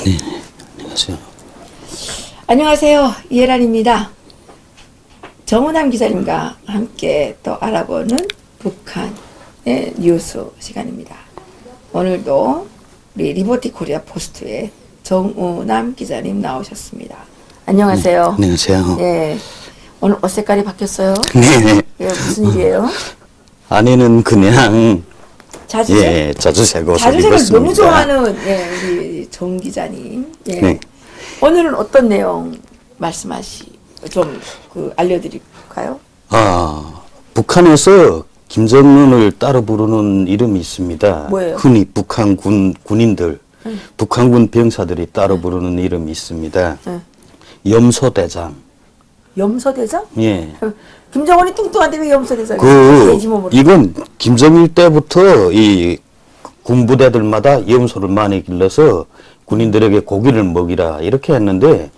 네, 안녕하세요. 안녕하세요. 이혜란입니다. 정은남 기자님과 함께 또 알아보는 북한의 뉴스 시간입니다. 오늘도 우리 리버티 코리아 포스트의 정은남 기자님 나오셨습니다. 안녕하세요. 안녕하세요. 예. 오늘 옷 색깔이 바뀌었어요? 네. 예, 무슨 일이에요? 아내는 그냥 자주색? 예, 자주색 옷을 자주색을 입었습니다. 너무 좋아하는 예, 우리 정 기자님. 예. 네. 오늘은 어떤 내용 좀 알려드릴까요? 북한에서 김정은을 따로 부르는 이름이 있습니다. 뭐예요? 흔히 군인들, 북한군 병사들이 따로 부르는 이름이 있습니다. 염소대장. 염소대장? 예. 김정은이 뚱뚱한데 왜 염소대장이에요? 돼지 몸으로. 이건 김정일 때부터 이 군부대들마다 염소를 많이 길러서 군인들에게 고기를 먹이라 이렇게 했는데,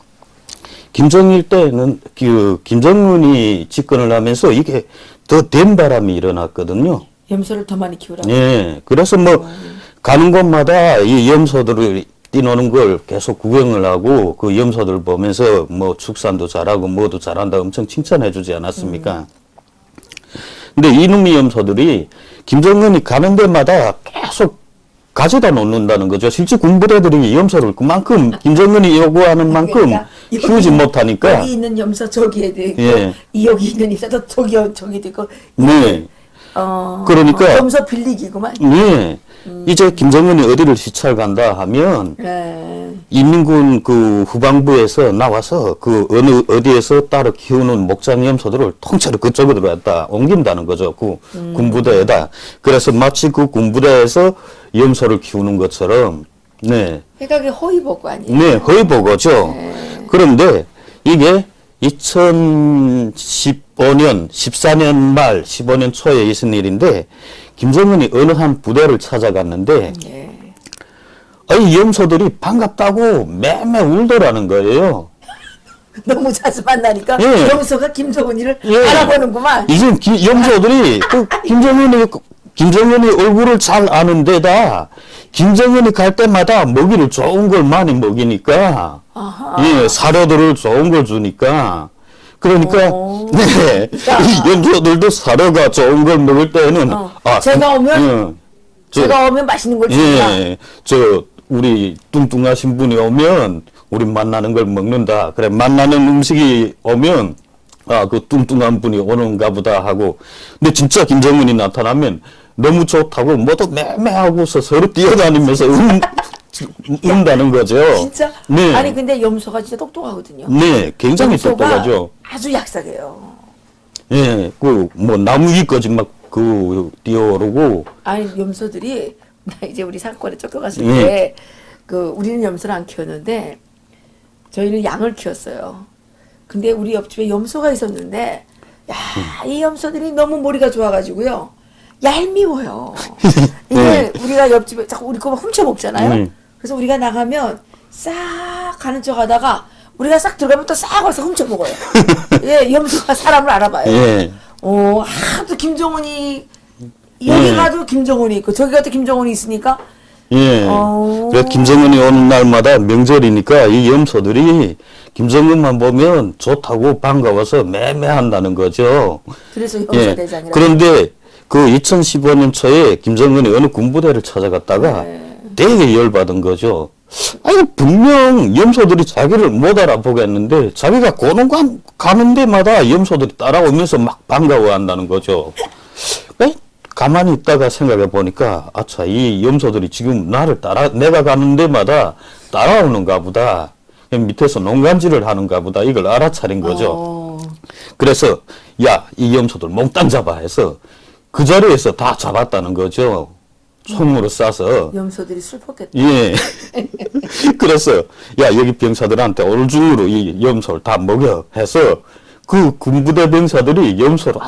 김정일 때는 김정은이 집권을 하면서 이게 더 된 바람이 일어났거든요. 염소를 더 많이 키우라고. 예. 그래서 가는 곳마다 이 염소들을 뛰노는 걸 계속 구경을 하고 그 염소들 보면서 축산도 잘하고 뭐도 잘한다 엄청 칭찬해 주지 않았습니까? 근데 이놈의 염소들이 김정은이 가는 데마다 계속 가져다 놓는다는 거죠. 실제 군부대들이 염소를 그만큼 김정은이 요구하는 만큼 그러니까 키우지 못하니까. 여기 있는 염소 저기에 있고, 예. 여기 있는 염소도 저기도 있고. 네. 그러니까 염소 빌리기구만. 네. 이제 김정은이 어디를 시찰 간다 하면 네. 인민군 그 후방부에서 나와서 그 어디에서 따로 키우는 목장 염소들을 통째로 그쪽으로 갖다 옮긴다는 거죠. 그 군부대에다. 그래서 마치 그 군부대에서 염소를 키우는 것처럼. 네. 그러니까 그게 허위보고 아니에요? 네, 허위보고죠. 네. 그런데 이게 2015년, 14년 말, 15년 초에 있은 일인데, 김정은이 어느 한 부대를 찾아갔는데, 네. 이 염소들이 반갑다고 매매 울더라는 거예요. 너무 자주 만나니까 예. 염소가 김정은이를 예. 알아보는구만. 이제 염소들이 김정은이 얼굴을 잘 아는 데다, 김정은이 갈 때마다 먹이를 좋은 걸 많이 먹이니까, 아하. 예, 사료들을 좋은 걸 주니까, 그러니까, 네, 이 염소들도 사료가 좋은 걸 먹을 때는, 제가 오면, 제가 오면 맛있는 걸 준다. 예, 우리 뚱뚱하신 분이 오면, 우리 만나는 걸 먹는다. 그래, 만나는 음식이 오면, 그 뚱뚱한 분이 오는가 보다 하고, 근데 진짜 김정은이 나타나면, 너무 좋다고 모두 매매하고서 서로 뛰어다니면서 운다는 거죠. 진짜? 네. 아니 근데 염소가 진짜 똑똑하거든요. 네, 굉장히 염소가 똑똑하죠. 아주 약삭해요. 예, 나무 위까지 뛰어오르고. 아니 염소들이 나 이제 우리 산골에 쫓겨갔을 예. 때 우리는 염소를 안 키웠는데 저희는 양을 키웠어요. 근데 우리 옆집에 염소가 있었는데 이 염소들이 너무 머리가 좋아가지고요. 얄미워요. 이게 우리가 옆집에 자꾸 우리 거 훔쳐 먹잖아요. 그래서 우리가 나가면 싹 가는 척 하다가 우리가 싹 들어가면 또 싹 와서 훔쳐 먹어요. 예, 염소가 사람을 알아봐요. 예. 하도 김정은이 여기 가도 김정은이 있고 저기 가도 김정은이 있으니까. 예. 그래서 김정은이 오는 날마다 명절이니까 이 염소들이 김정은만 보면 좋다고 반가워서 매매한다는 거죠. 그래서 염소 예. 대장이라고. 그런데 그 2015년 초에 김정은이 어느 군부대를 찾아갔다가 되게 열받은 거죠. 아니, 분명 염소들이 자기를 못 알아보겠는데 자기가 가는 데마다 염소들이 따라오면서 막 반가워한다는 거죠. 가만히 있다가 생각해 보니까, 아차, 이 염소들이 지금 내가 가는 데마다 따라오는가 보다. 밑에서 농간질을 하는가 보다. 이걸 알아차린 거죠. 그래서, 이 염소들 몽땅 잡아 해서 그 자리에서 다 잡았다는 거죠. 총으로 쏴서. 염소들이 슬펐겠다. 예. 그래서, 여기 병사들한테 오늘 중으로 이 염소를 다 먹여 해서 그 군부대 병사들이 염소를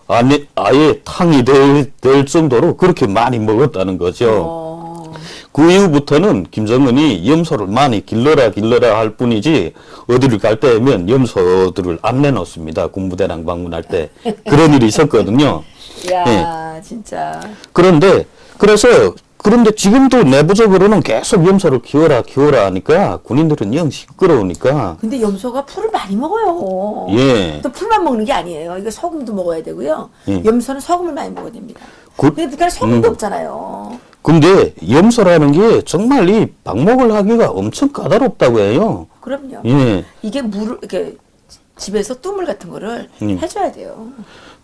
아예 탕이 될 정도로 그렇게 많이 먹었다는 거죠. 그 이후부터는 김정은이 염소를 많이 길러라 할 뿐이지 어디를 갈 때면 염소들을 안 내놓습니다. 군부대랑 방문할 때. 그런 일이 있었거든요. 야, 진짜. 그런데 그래서 그런데 지금도 내부적으로는 계속 염소를 키워라 하니까 군인들은 영 시끄러우니까. 근데 염소가 풀을 많이 먹어요. 예. 또 풀만 먹는 게 아니에요. 이거 소금도 먹어야 되고요. 예. 염소는 소금을 많이 먹어야 됩니다. 그- 근데 북한에 소금도 없잖아요. 근데 염소라는 게 정말 이 방목을 하기가 엄청 까다롭다고 해요. 그럼요. 예. 이게 물을 이렇게 집에서 뚜물 같은 거를 해줘야 돼요.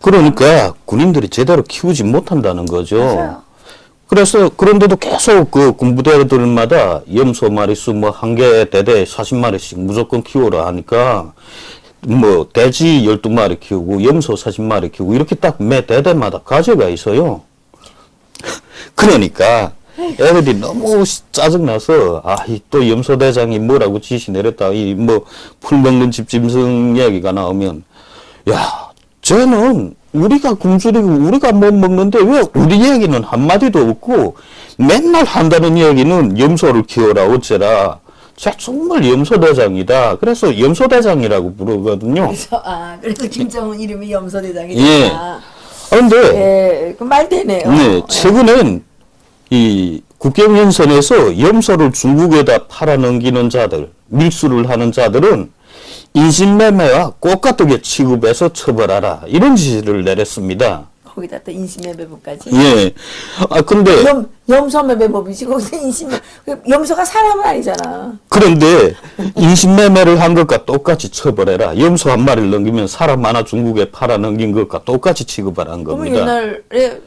그러니까 군인들이 제대로 키우지 못한다는 거죠. 맞아요. 그래서 그런데도 계속 그 군부대들마다 염소 마리수 뭐 한 개 대대 40마리씩 무조건 키워라 하니까 뭐 돼지 12마리 키우고 염소 40마리 키우고 이렇게 딱 매 대대마다 가져가 있어요. 그러니까 애들이 너무 짜증나서 또 염소대장이 뭐라고 지시 내렸다 이 뭐 풀 먹는 집 짐승 이야기가 나오면 야 쟤는 우리가 굶주리고 우리가 못 먹는데 왜 우리 이야기는 한마디도 없고 맨날 한다는 이야기는 염소를 키워라 어째라 쟤 정말 염소대장이다. 그래서 염소대장이라고 부르거든요. 그래서 김정은 이름이 염소대장이 예. 됐다. 그런데 예, 그 말 되네요. 네, 최근엔 이 국경연선에서 염소를 중국에다 팔아넘기는 자들, 밀수를 하는 자들은 인신매매와 꽃같게 취급해서 처벌하라 이런 지시를 내렸습니다. 거기다 또 인신매매법까지. 예. 근데 염소매매법이지 거기서 염소가 사람은 아니잖아. 그런데 인신매매를 한 것과 똑같이 처벌해라. 염소 한 마리를 넘기면 사람 하나 중국에 팔아넘긴 것과 똑같이 취급하라는 그러면 겁니다. 옛날에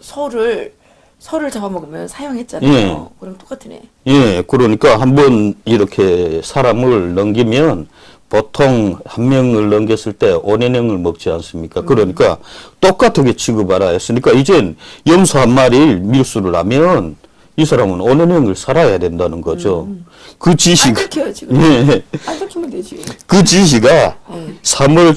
소를 잡아먹으면 사형했잖아요. 예. 그럼 똑같으네. 예, 그러니까 한번 이렇게 사람을 넘기면 보통 한 명을 넘겼을 때 5년형을 먹지 않습니까? 그러니까 똑같게 취급하라 했으니까 이젠 염소 한 마리를 밀수를 하면 이 사람은 5년형을 살아야 된다는 거죠. 그 안 지시가 들켜요 지금. 예, 안 들키면 되지. 그 지시가 3월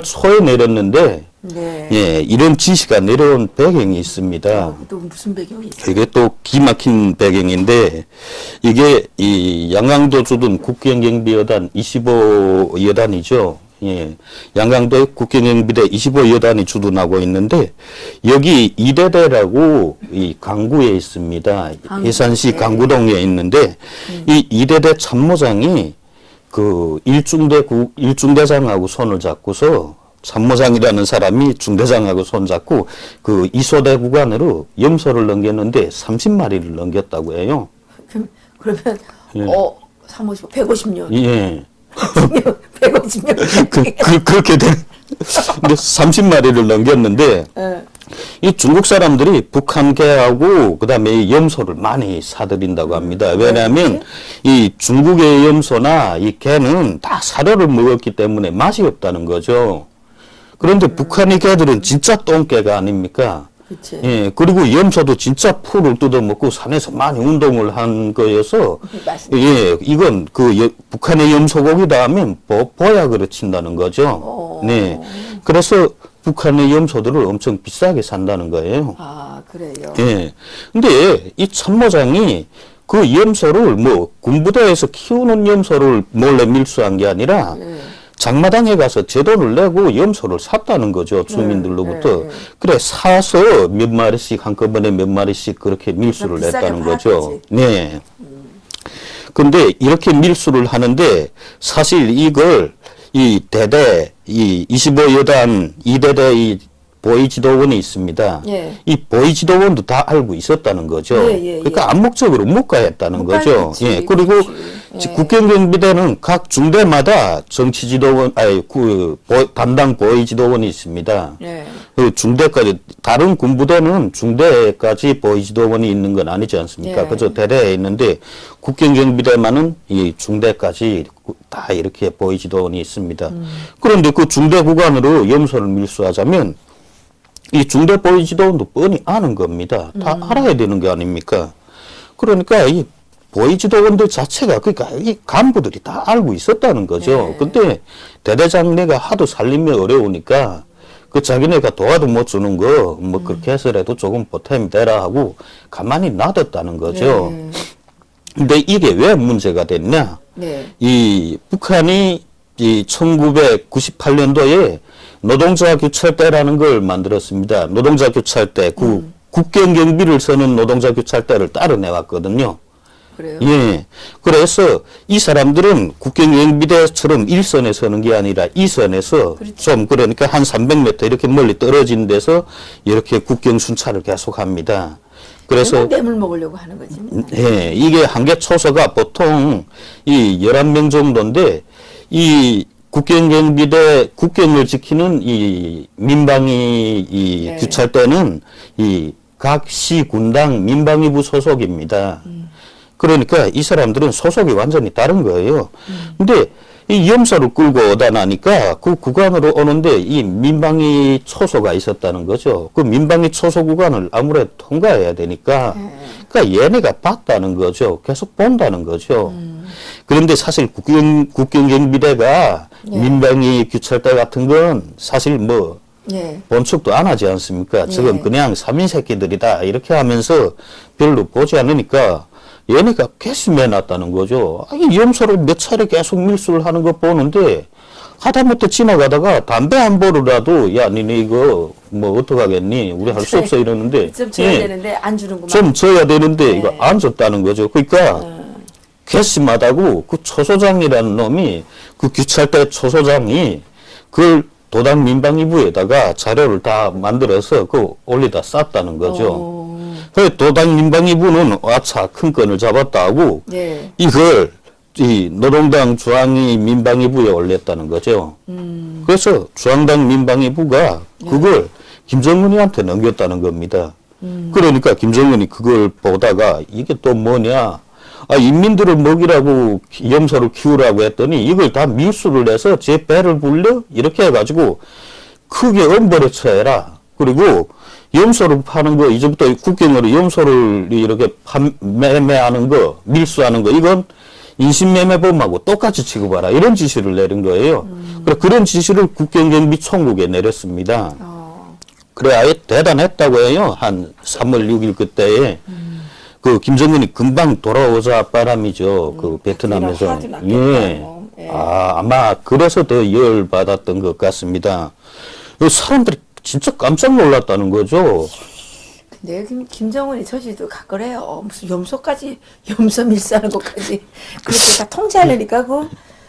초에 내렸는데 네. 예, 이런 지시가 내려온 배경이 있습니다. 또 무슨 배경이 있어요? 이게 또 기막힌 배경인데 이게 이 양강도 주둔 국경경비여단 25여단이죠. 예. 양강도의 국경경비대 25여단이 주둔하고 있는데 여기 이대대라고 이 강구에 있습니다. 강구. 해산시 네. 강구동에 있는데 이 이대대 참모장이 그 일중대장하고 손을 잡고서 참모장이라는 사람이 중대장하고 손잡고 그 이소대 구간으로 염소를 넘겼는데 30마리를 넘겼다고 해요. 그러면 예. 350, 150년. 예. 150년. 그렇게 된. 근데 30마리를 넘겼는데 예. 이 중국 사람들이 북한 개하고 그다음에 이 염소를 많이 사들인다고 합니다. 왜냐하면 이 중국의 염소나 이 개는 다 사료를 먹었기 때문에 맛이 없다는 거죠. 그런데 북한의 개들은 진짜 똥개가 아닙니까? 그치. 예, 그리고 염소도 진짜 풀을 뜯어먹고 산에서 많이 운동을 한 거여서, 맛있네. 예, 이건 북한의 염소고기다 하면 보약으로 친다는 거죠. 네. 그래서 북한의 염소들을 엄청 비싸게 산다는 거예요. 아, 그래요. 예. 근데 이 참모장이 그 염소를 뭐 군부대에서 키우는 염소를 몰래 밀수한 게 아니라 장마당에 가서 제 돈을 내고 염소를 샀다는 거죠. 주민들로부터. 그래 사서 몇 마리씩 한꺼번에 몇 마리씩 그렇게 밀수를 비싸게 했다는 거죠. 팔았겠지. 네. 근데 이렇게 밀수를 하는데 사실 이걸 이 대대 이 25여단 2대대 이 보위지도원이 있습니다. 예. 이 보위지도원도 다 알고 있었다는 거죠. 예. 그러니까 암묵적으로 못 가했다는 못 거죠. 가겠지, 예. 그리고 그렇지. 예. 국경경비대는 각 중대마다 정치지도원, 담당 보위지도원이 있습니다. 예. 그 중대까지 다른 군부대는 중대까지 보위지도원이 있는 건 아니지 않습니까? 예. 그저 대대에 있는데 국경경비대만은 이 중대까지 다 이렇게 보위지도원이 있습니다. 그런데 그 중대 구간으로 염소를 밀수하자면 이 중대 보위지도원도 뻔히 아는 겁니다. 다 알아야 되는 게 아닙니까? 그러니까 이 보위지도원들 자체가 그러니까 이 간부들이 다 알고 있었다는 거죠. 근데 대대장내가 하도 살림이 어려우니까 그 자기네가 도와도 못 주는 거 뭐 그렇게 해서라도 조금 보탬이 되라 하고 가만히 놔뒀다는 거죠. 근데 이게 왜 문제가 됐냐? 네. 이 북한이 이 1998년도에 노동자 교찰대라는 걸 만들었습니다. 노동자 교찰대 국경 경비를 서는 노동자 교찰대를 따로 내왔거든요. 그래요? 예. 그래서 이 사람들은 국경경비대처럼 일선에 서는 게 아니라 이선에서 그렇죠. 좀 그러니까 한 300m 이렇게 멀리 떨어진 데서 이렇게 국경 순찰을 계속 합니다. 그래서 뇌물 먹으려고 하는 거지. 예, 이게 한개 초소가 보통 이 11명 정도인데 이 국경경비대 국경을 지키는 이 민방위 이 네. 규찰대는 이 각 시 군당 민방위부 소속입니다. 그러니까 이 사람들은 소속이 완전히 다른 거예요. 근데 이 염소를 끌고 오다 나니까 그 구간으로 오는데 이 민방위 초소가 있었다는 거죠. 그 민방위 초소 구간을 아무래도 통과해야 되니까 그러니까 얘네가 봤다는 거죠. 계속 본다는 거죠. 그런데 사실 국경경비대가 예. 민방위 규찰대 같은 건 사실 뭐 예. 본척도 안 하지 않습니까? 저건 그냥 삼인 새끼들이다 이렇게 하면서 별로 보지 않으니까 얘네가 괘씸해놨다는 거죠. 이 염소를 몇 차례 계속 밀수를 하는 거 보는데 하다못해 지나가다가 담배 한 보루라도 야 니네 이거 뭐 어떡하겠니? 우리 할 수 없어 이러는데 좀 줘야 되는데 안 주는구만. 좀 줘야 되는데 네. 이거 안 줬다는 거죠. 그러니까 괘씸하다고 그 초소장이라는 놈이 그 규찰대 초소장이 그걸 도당 민방위부에다가 자료를 다 만들어서 그 올리다 쌌다는 거죠. 그 도당 민방위부는 아차 큰 건을 잡았다 하고 예. 이걸 이 노동당 중앙위 민방위부에 올렸다는 거죠. 그래서 중앙당 민방위부가 그걸 김정은이한테 넘겼다는 겁니다. 그러니까 김정은이 그걸 보다가 이게 또 뭐냐? 인민들을 먹이라고 염소를 키우라고 했더니 이걸 다 밀수를 해서 제 배를 불려 이렇게 해가지고 크게 엄벌에 처해라. 그리고 염소를 파는 거 이제부터 국경으로 염소를 이렇게 매매하는 거 밀수하는 거 이건 인신매매범하고 똑같이 취급하라 이런 지시를 내린 거예요. 그런 지시를 국경경비 총국에 내렸습니다. 그래 아예 대단했다고 해요. 한 3월 6일 그때에 그 김정은이 금방 돌아오자 바람이죠. 그 베트남에서. 하도 났겠다, 예. 아마 그래서 더 열 받았던 것 같습니다. 사람들이 진짜 깜짝 놀랐다는 거죠. 근데 김정은이 저지도 가거래요. 무슨 염소까지 염소 밀수하는 것까지 그렇게 다 통제하려니까 그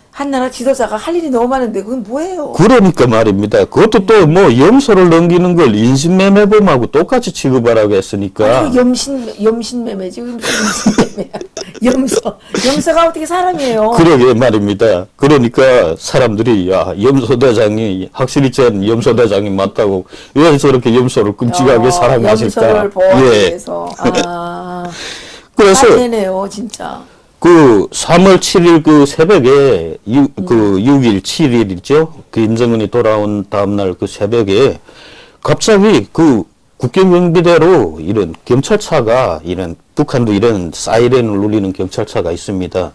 한나라 지도자가 할 일이 너무 많은데 그건 뭐예요? 그러니까 말입니다. 그것도 또 뭐 염소를 넘기는 걸 인신매매범하고 똑같이 취급하라고 했으니까. 아니, 염신매매지 무슨 염신매매야? 염소가 어떻게 사람이에요? 그러게 말입니다. 그러니까 사람들이 야 염소대장이 확실히 전 염소대장이 맞다고 왜 저렇게 염소를 끔찍하게 사랑하실까? 염소를 보호하기 위해서. 그래서 되네요, 진짜. 그 3월 7일 그 새벽에 그 6일 7일이죠. 그 김정은이 돌아온 다음날 그 새벽에 갑자기 그 국경경비대로 이런 경찰차가 이런 북한도 이런 사이렌을 울리는 경찰차가 있습니다.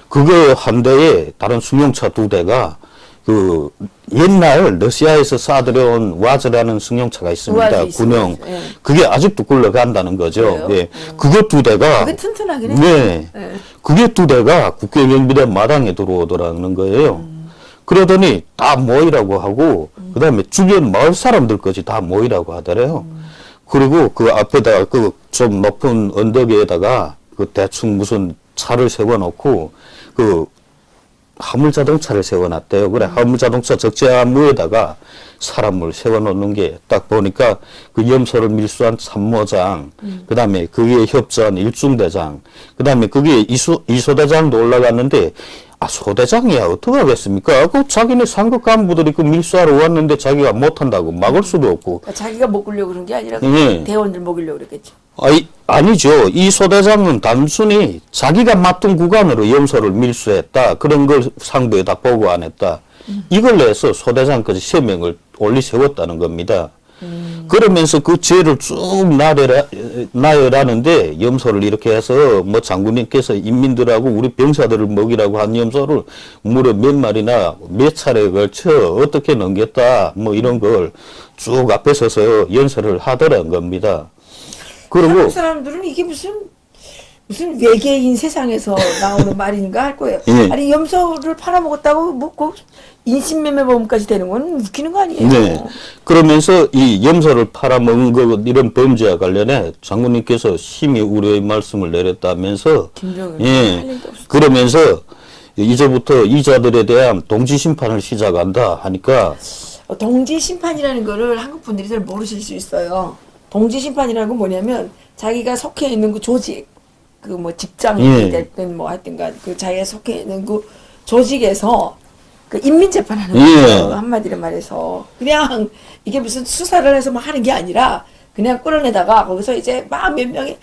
그거 한 대에 다른 승용차 2대가 그 옛날 러시아에서 쏴들여온 와즈라는 승용차가 있습니다. 와즈 군용. 있습니다. 예. 그게 아직도 굴러간다는 거죠. 그래요? 예. 그거 2대가 그게 튼튼하긴 해요. 네. 예. 그게 2대가 국경경비대 마당에 들어오더라는 거예요. 그러더니 다 모이라고 하고 그다음에 주변 마을 사람들까지 다 모이라고 하더래요. 그리고 그 앞에다가 그 좀 높은 언덕에다가 그 대충 무슨 차를 세워놓고 그 화물 자동차를 세워놨대요. 그래 화물 자동차 적재함무에다가 사람을 세워놓는 게 딱 보니까 그 염소를 밀수한 참모장, 그다음에 그 위에 협조한 일중대장, 그다음에 그게 이소대장도 올라갔는데 소대장이야 어떡하겠습니까? 그 자기네 상급 간부들이 그 밀수하러 왔는데 자기가 못한다고 막을 수도 없고. 그러니까 자기가 먹으려고 그런 게 아니라 예. 대원들 먹이려고 그랬겠죠. 아니죠. 이 소대장은 단순히 자기가 맡은 구간으로 염소를 밀수했다. 그런 걸 상부에다 보고 안 했다. 이걸 내서 소대장까지 서명을 올리 세웠다는 겁니다. 그러면서 그 죄를 쭉 나열하는데 염소를 이렇게 해서 뭐 장군님께서 인민들하고 우리 병사들을 먹이라고 한 염소를 무려 몇 마리나 몇 차례에 걸쳐 어떻게 넘겼다. 뭐 이런 걸 쭉 앞에 서서 연설을 하더라는 겁니다. 그리고 한국 사람들은 이게 무슨 무슨 외계인 세상에서 나오는 말인가 할 거예요. 예. 아니 염소를 팔아먹었다고 뭐꼭 인신매매범까지 되는 건 웃기는 거 아니에요. 네. 그러면서 이 염소를 팔아먹은 것 이런 범죄와 관련해 장군님께서 심히 우려의 말씀을 내렸다면서 김정은 예. 할 일도 없어. 그러면서 이제부터 이자들에 대한 동지 심판을 시작한다 하니까 동지 심판이라는 거를 한국 분들이 잘 모르실 수 있어요. 동지 심판이라는 건 뭐냐면 자기가 속해 있는 그 조직, 그 뭐 직장이 예. 됐든 뭐 하여튼간 그 자기가 속해 있는 그 조직에서 그 인민 재판하는 예. 거예요. 한마디로 말해서 그냥 이게 무슨 수사를 해서 막 하는 게 아니라 그냥 끌어내다가 거기서 이제 막 몇 명이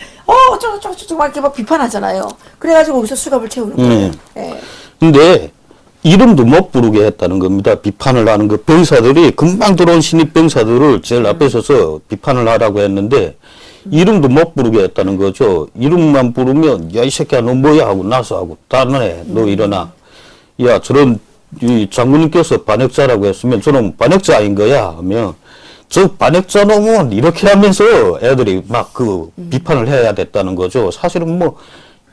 저거 막 이렇게 막 비판하잖아요. 그래가지고 거기서 수갑을 채우는 거예요. 예. 근데 이름도 못 부르게 했다는 겁니다. 비판을 하는 그 병사들이 금방 들어온 신입 병사들을 제일 앞에 서서 비판을 하라고 했는데 이름도 못 부르게 했다는 거죠. 이름만 부르면 야 이 새끼야 너 뭐야 하고 나서 하고 다른애 너 일어나. 야 저런 이 장군님께서 반역자라고 했으면 저는 반역자인 거야 하면 저 반역자 놈은 이렇게 하면서 애들이 막 그 비판을 해야 됐다는 거죠. 사실은 뭐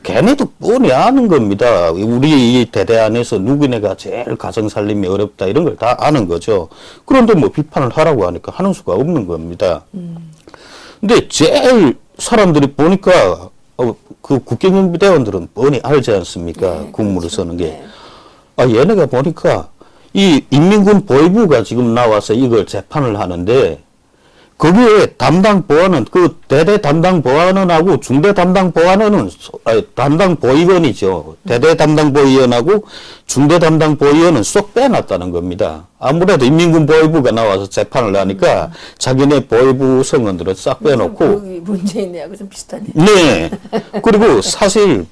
걔네도 뻔히 아는 겁니다. 우리 이 대대 안에서 누구네가 제일 가정 살림이 어렵다 이런 걸 다 아는 거죠. 그런데 뭐 비판을 하라고 하니까 하는 수가 없는 겁니다. 근데 제일 사람들이 보니까 그 국경경비대원들은 뻔히 알지 않습니까? 네, 국무를 그렇죠. 서는 게. 네. 아 얘네가 보니까 이 인민군 보위부가 지금 나와서 이걸 재판을 하는데 거기에 담당 보안은 그 대대 담당 보안원하고 중대 담당 보안원은 담당 보위원이죠. 대대 담당 보위원하고 중대 담당 보위원은 쏙 빼놨다는 겁니다. 아무래도 인민군 보위부가 나와서 재판을 하니까 자기네 보위부 성원들은 싹 빼놓고 여기 문제 있네요. 좀 비슷하네. 네. 그리고 사실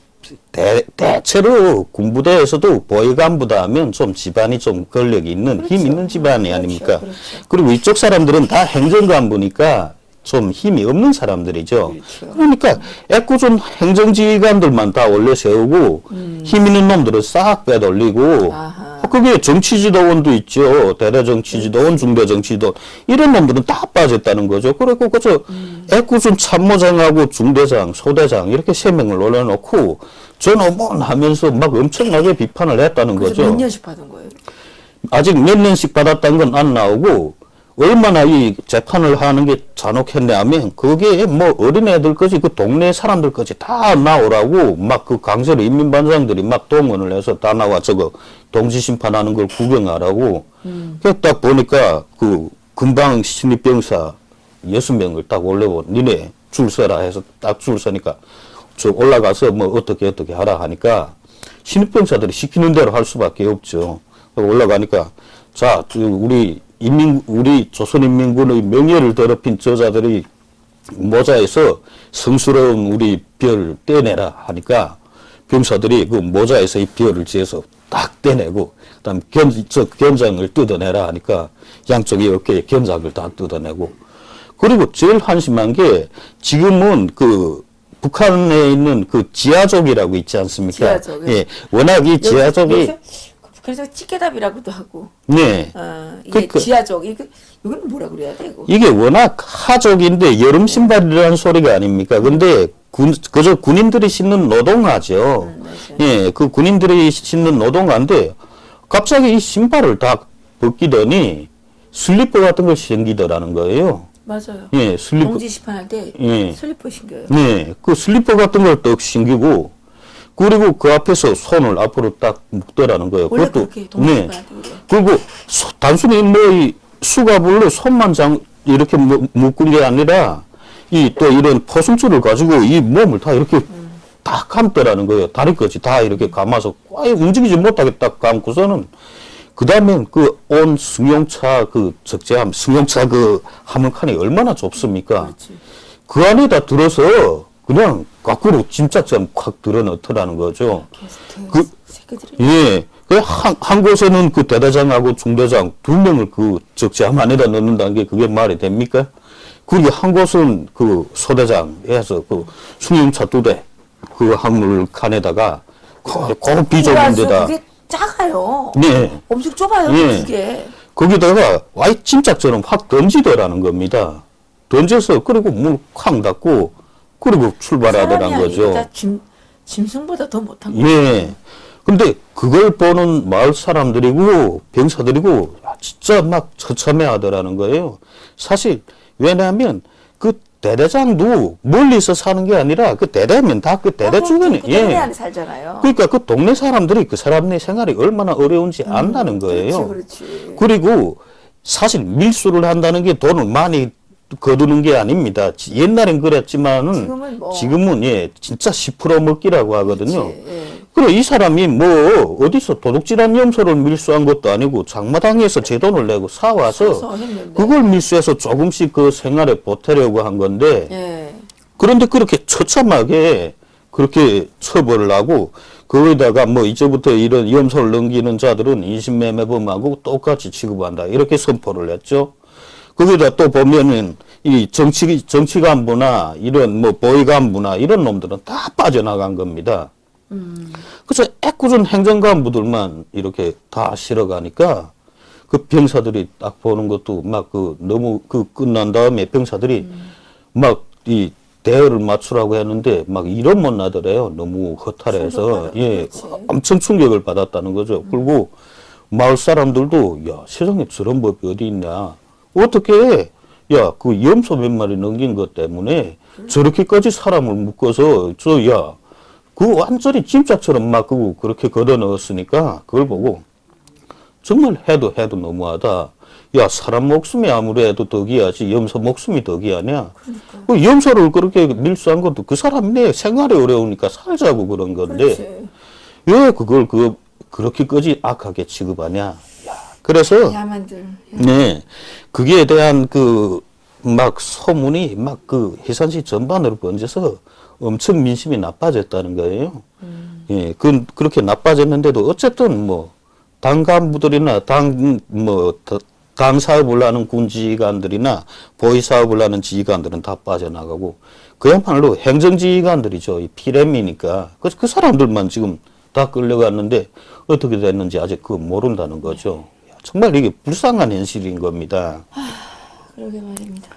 대체로 군부대에서도 보위간부다 하면 좀 집안이 좀 권력이 있는 힘 있는 집안이 아닙니까? 그렇죠. 그리고 이쪽 사람들은 다 행정간부니까 좀 힘이 없는 사람들이죠. 그렇죠. 그러니까 애꿎은 행정지휘관들만 다 올려 세우고 힘 있는 놈들을 싹 빼돌리고 아하. 그게 정치지도원도 있죠. 대대정치지도원, 중대정치지도원 이런 놈들은 다 빠졌다는 거죠. 그리고 그저 애꿎은 참모장하고 중대장, 소대장 이렇게 세 명을 올려놓고 저 놈은 하면서 막 엄청나게 비판을 했다는 그래서 거죠. 몇 년씩 받은 거예요? 아직 몇 년씩 받았다는 건 안 나오고 얼마나 이 재판을 하는 게 잔혹했냐 하면 그게 뭐 어린애들까지 그 동네 사람들까지 다 나오라고 막 그 강제로 인민반장들이 막 동원을 해서 다 나와 저거 동지 심판하는 걸 구경하라고 그래서 딱 보니까 그 금방 신입병사 6명을 딱 올려보 니네 줄 서라 해서 딱 줄 서니까 저 올라가서 뭐 어떻게 하라 하니까 신입병사들이 시키는 대로 할 수밖에 없죠. 올라가니까 자 우리 조선인민군의 명예를 더럽힌 저자들이 모자에서 성스러운 우리 별을 떼내라 하니까 병사들이 그 모자에서 이 별을 지어서 딱 떼내고 그다음 견장을 뜯어내라 하니까 양쪽에 어깨에 견장을 다 뜯어내고 그리고 제일 한심한 게 지금은 그 북한에 있는 그 지하족이라고 있지 않습니까? 지하족. 예, 워낙 이 지하족이 그래서 찌개답이라고도 하고. 네. 이게 지하족. 이건 뭐라 그래야 돼? 이거? 이게 워낙 하족인데 여름 신발이라는 소리가 아닙니까? 근데 그저 군인들이 신는 노동화죠. 예, 그 군인들이 신는 노동화인데 갑자기 이 신발을 다 벗기더니 슬리퍼 같은 걸 신기더라는 거예요. 맞아요. 예, 슬리퍼. 동지 심판할 때 예. 슬리퍼 신겨요. 네, 그 슬리퍼 같은 걸 떡 신기고 그리고 그 앞에서 손을 앞으로 딱 묶더라는 거예요. 원래 그렇게 동지 네. 심판할 때 그래요. 그리고 단순히 뭐 이 수갑으로 손만 이렇게 묶은 게 아니라 이 또 이런 포승줄을 가지고 이 몸을 다 이렇게 다 감더라는 거예요. 다리까지 다 이렇게 감아서 아예 움직이지 못하게 딱 감고서는 그 다음에 그 온 승용차 그 적재함 승용차 그 화물칸이 얼마나 좁습니까? 그렇지. 그 안에다 들어서 그냥 거꾸로 짐짝처럼 콱 들어넣더라는 거죠. 그 새끼들이. 예. 한 곳에는 그 대대장하고 중대장 두 명을 그 적재함 안에다 넣는다는 게 그게 말이 됩니까? 그리고 한 곳은 그 소대장에서 그 승용차 2대 그 항물칸에다가 그 비좁은 데다 그게 작아요. 네. 엄청 좁아요. 예. 그게. 거기다가 와이 침짝처럼 확 던지더라는 겁니다. 던져서 그리고 문 쾅 닫고 그리고 출발하더란 사람이 거죠. 아니고 다 짐승보다 더 못한 거예요. 예. 근데 그걸 보는 마을 사람들이고 병사들이고 진짜 막 처참해 하더라는 거예요. 사실 왜냐하면 그 대대장도 멀리서 사는 게 아니라 그 대대면 다 그 대대 주변에 그 동네 안에 살잖아요. 그러니까 그 동네 사람들이 그 사람네 생활이 얼마나 어려운지 안다는 거예요. 그렇지. 그리고 사실 밀수를 한다는 게 돈을 많이 거두는 게 아닙니다. 옛날엔 그랬지만은 지금은 뭐. 지금은 예 진짜 10% 먹기라고 하거든요. 그렇지, 예. 그래 이 사람이 뭐 어디서 도둑질한 염소를 밀수한 것도 아니고 장마당에서 제 돈을 내고 사와서 사서 했는데. 그걸 밀수해서 조금씩 그 생활에 보태려고 한 건데 예. 그런데 그렇게 처참하게 그렇게 처벌을 하고 거기다가 뭐 이제부터 이런 염소를 넘기는 자들은 인신매매범하고 똑같이 취급한다 이렇게 선포를 했죠. 거기다 또 보면은 이 정치 간부나 이런 뭐 보위 간부나 이런 놈들은 다 빠져나간 겁니다. 그래서 애꿎은 행정 간부들만 이렇게 다 실어가니까 그 병사들이 딱 보는 것도 막 그 너무 그 끝난 다음에 병사들이 막 이 대열을 맞추라고 했는데 막 이런 못 나더래요. 너무 허탈해서 예 엄청 충격을 받았다는 거죠. 그리고 마을 사람들도 야 세상에 저런 법이 어디 있냐. 어떻게 야 그 염소 몇 마리 넘긴 것 때문에 저렇게까지 사람을 묶어서 그 완전히 짐짝처럼 막 그렇게 걷어 넣었으니까 그걸 보고 정말 해도 너무하다. 야 사람 목숨이 아무래도 덕이야지 염소 목숨이 덕이하냐. 그러니까. 그 염소를 그렇게 밀수한 것도 그 사람이 내 생활이 어려우니까 살자고 그런 건데 그렇지. 왜 그걸 그렇게까지 악하게 취급하냐. 야, 그래서 야만들. 네, 그기에 대한 그 막 소문이 막 그 해산시 전반으로 번져서 엄청 민심이 나빠졌다는 거예요. 예, 그렇게 나빠졌는데도 어쨌든 뭐 당 간부들이나 당 사업을 하는 군 지휘관들이나 보위 사업을 하는 지휘관들은 다 빠져나가고 그야말로 행정 지휘관들이죠. 이 피렘이니까 그 사람들만 지금 다 끌려갔는데 어떻게 됐는지 아직 그거 모른다는 거죠. 정말 이게 불쌍한 현실인 겁니다. 그러게 말입니다.